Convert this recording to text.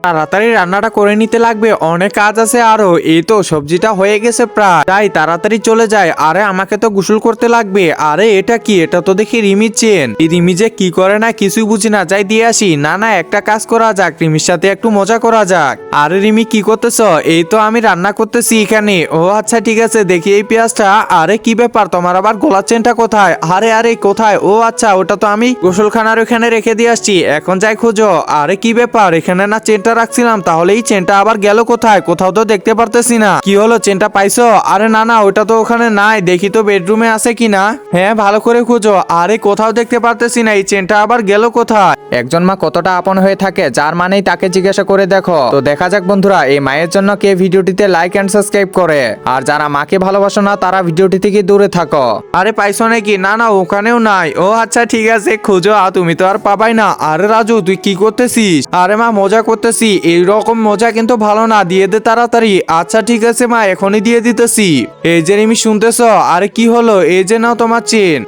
তাড়াতাড়ি রান্নাটা করে নিতে লাগবে, অনেক কাজ আছে আরো। এই তো সবজিটা হয়ে গেছে প্রায়, তাই তাড়াতাড়ি চলে যায়। আরে আমাকে তো গোসল করতে লাগবে। আরে এটা কি? এটা তো দেখি রিমির চেন। এই রিমি যে কি করে না কিছুই বুঝি না, যাই দিয়ে আসি। না না, একটা কাজ করা যাক, রিমির সাথে একটু মজা করা যাক। আরে রিমি কি করতেছ? এই তো আমি রান্না করতেছি এখানে। ও আচ্ছা ঠিক আছে, দেখি এই পেঁয়াজটা। আরে কি ব্যাপার, তোমার আবার গলার চেনটা কোথায়? আরে আরে কোথায়? ও আচ্ছা, ওটা তো আমি গোসলখানার ওখানে রেখে দিয়ে আসছি, এখন যাই খোঁজো। আরে কি ব্যাপার, এখানে না চেনটা রাখছিলাম, তাহলে এই চেনটা আবার গেল কোথায়? কোথাও তো দেখতে পারতেছি না। কি হলো, চেনটা পাইছো? আরে না না, ওটা তো ওখানে নাই, দেখি তো বেডরুমে আছে কিনা। হ্যাঁ ভালো করে খুঁজো। আরে কোথাও দেখতে পারতেছি না, এই চেনটা আবার গেল কোথায়? একজন মা কতটা আপন হয়ে থাকে, যার মানেই তাকে জিজ্ঞাসা করে দেখো। তো দেখা যাক বন্ধুরা, এই মায়ের জন্য কে ভিডিওটিতে লাইক এন্ড সাবস্ক্রাইব করে। আর যারা মাকে ভালোবাসো না, তারা ভিডিওটি থেকে দূরে থাকো। আরে পাইছো নাকি? না না, ওখানেও নাই। ও আচ্ছা ঠিক আছে, খুঁজো। তুমি তো আর পাবাই না। আরে রাজু, তুই কি করতেছিস? আরে মা, মজা করতেছি। এইরকম মজা কিন্তু ভালো না, দিয়ে দে তাড়াতাড়ি। আচ্ছা ঠিক আছে মা, এখনই দিয়ে দিতেছি। এই যে রিমি শুনতেছ? আরে কি হলো? এই যে নাও তোমার চেন।